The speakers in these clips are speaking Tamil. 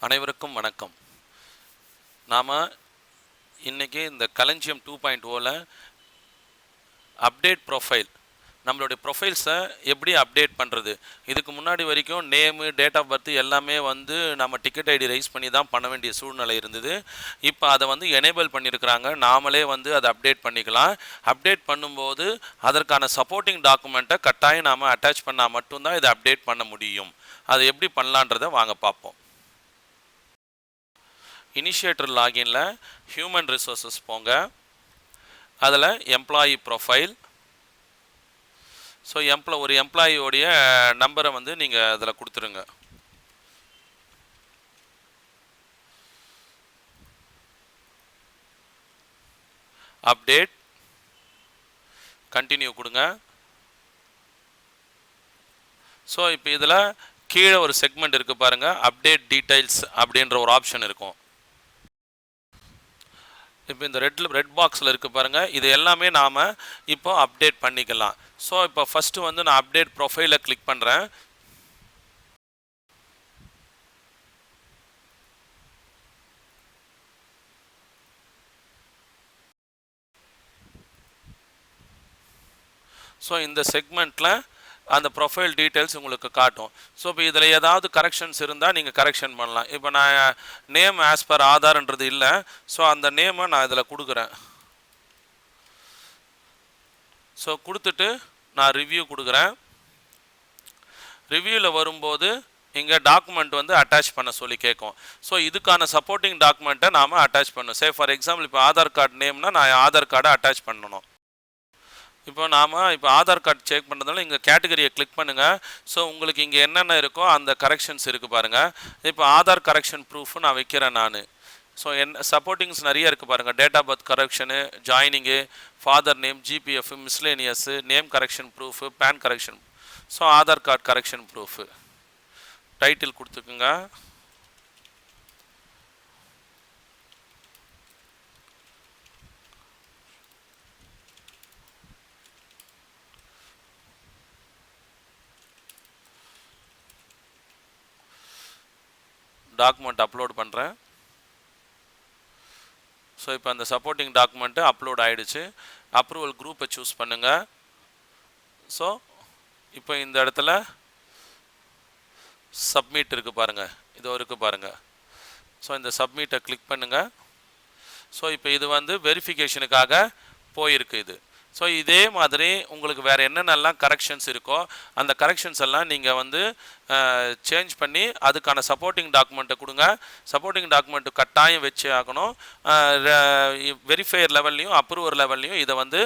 அனைவருக்கும் வணக்கம். நாம் இன்றைக்கி இந்த களஞ்சியம் 2.0ல் அப்டேட் ப்ரொஃபைல், நம்மளுடைய ப்ரொஃபைல்ஸை எப்படி அப்டேட் பண்ணுறது. இதுக்கு முன்னாடி வரைக்கும் நேமு, டேட் ஆஃப் பர்த் எல்லாமே நம்ம டிக்கெட் ஐடி ரைஸ் பண்ணி தான் பண்ண வேண்டிய சூழ்நிலை இருந்தது. இப்போ அதை எனேபிள் பண்ணியிருக்கிறாங்க. நாமளே அதை அப்டேட் பண்ணிக்கலாம். அப்டேட் பண்ணும்போது அதற்கான சப்போர்ட்டிங் டாக்குமெண்ட்டை கட்டாயம் நாம் அட்டாச் பண்ணால் மட்டும்தான் இதை அப்டேட் பண்ண முடியும். அதை எப்படி பண்ணலான்றதை வாங்க பார்ப்போம். இனிஷியேட்டர் லாகின்ல ஹியூமன் ரிசோர்ஸஸ் போங்க. அதில் எம்ப்ளாயி ப்ரொஃபைல். ஸோ ஒரு எம்ப்ளாயியோடைய நம்பரை நீங்கள் அதில் கொடுத்துருங்க. அப்டேட் கண்டினியூ கொடுங்க. ஸோ இப்போ இதில் கீழே ஒரு செக்மெண்ட் இருக்குது பாருங்கள், அப்டேட் டீடைல்ஸ் அப்படின்ற ஒரு ஆப்ஷன் இருக்கும். இப்போ இந்த ரெட் பாக்ஸில் இருக்குது பாருங்கள், இது எல்லாமே நாம் இப்போ அப்டேட் பண்ணிக்கலாம். ஸோ இப்போ ஃபஸ்ட்டு நான் அப்டேட் ப்ரொஃபைலை கிளிக் பண்ணுறேன். ஸோ இந்த செக்மெண்ட்டில் அந்த ப்ரொஃபைல் டீட்டெயில்ஸ் உங்களுக்கு காட்டும். ஸோ இப்போ இதில் ஏதாவது கரெக்ஷன்ஸ் இருந்தால் நீங்கள் கரெக்ஷன் பண்ணலாம். இப்போ நான் நேம் ஆஸ் பர் ஆதார்ன்றது இல்லை. ஸோ அந்த நேமை நான் இதில் கொடுக்குறேன். ஸோ கொடுத்துட்டு நான் ரிவ்யூ கொடுக்குறேன். ரிவ்யூவில் வரும்போது இங்கே டாக்குமெண்ட் அட்டாச் பண்ண சொல்லி கேட்கும். ஸோ இதுக்கான சப்போர்ட்டிங் டாக்குமெண்ட்டை நாம் அட்டாச் பண்ணணும். ஃபார் எக்ஸாம்பிள் இப்போ ஆதார் கார்டு நேம்னா நான் ஆதார் கார்டை அட்டாச் பண்ணணும். இப்போ ஆதார் கார்டு செக் பண்ணுறதுனால இங்கே கேட்டகரியை கிளிக் பண்ணுங்கள். ஸோ உங்களுக்கு இங்கே என்னென்ன இருக்கோ அந்த கரெக்ஷன்ஸ் இருக்குது பாருங்கள். இப்போ ஆதார் கரெக்ஷன் ப்ரூஃபு நான் வைக்கிறேன் நான். ஸோ சப்போர்ட்டிங்ஸ் நிறைய இருக்குது பாருங்கள். Date of birth correction, joining, father name, GPF, miscellaneous, name correction proof, PAN correction. So Aadhaar card correction proof title கொடுத்துக்குங்க. டாக்குமெண்ட் அப்லோட் பண்ணுறேன். ஸோ இப்போ அந்த சப்போர்ட்டிங் டாக்குமெண்ட்டு அப்லோட் ஆகிடுச்சு. அப்ரூவல் குரூப்பை சூஸ் பண்ணுங்கள். ஸோ இப்போ இந்த இடத்துல சப்மிட் இருக்குது பாருங்கள், இதோ இருக்குது பாருங்கள். ஸோ இந்த சப்மிட்டை கிளிக் பண்ணுங்கள். ஸோ இப்போ இது வெரிஃபிகேஷனுக்காக போயிருக்கு இது. ஸோ இதே மாதிரி உங்களுக்கு வேறு என்னென்னலாம் கரெக்ஷன்ஸ் இருக்கோ அந்த கரெக்ஷன்ஸ் எல்லாம் நீங்கள் சேஞ்ச் பண்ணி அதுக்கான சப்போர்ட்டிங் டாக்குமெண்ட்டை கொடுங்க. சப்போர்ட்டிங் டாக்குமெண்ட்டு கட்டாயம் வச்சு ஆகணும். வெரிஃபையர் லெவல்லையும் அப்ரூவர் லெவல்லையும் இதை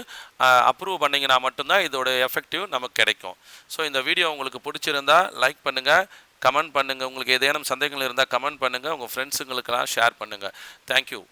அப்ரூவ் பண்ணிங்கன்னா மட்டும்தான் இதோட எஃபெக்டிவ் நமக்கு கிடைக்கும். ஸோ இந்த வீடியோ உங்களுக்கு பிடிச்சிருந்தா லைக் பண்ணுங்கள், கமெண்ட் பண்ணுங்கள். உங்களுக்கு ஏதேனும் சந்தேகங்கள் இருந்தால் கமெண்ட் பண்ணுங்கள். உங்கள் ஃப்ரெண்ட்ஸுங்களுக்கெல்லாம் ஷேர் பண்ணுங்கள். தேங்க்யூ.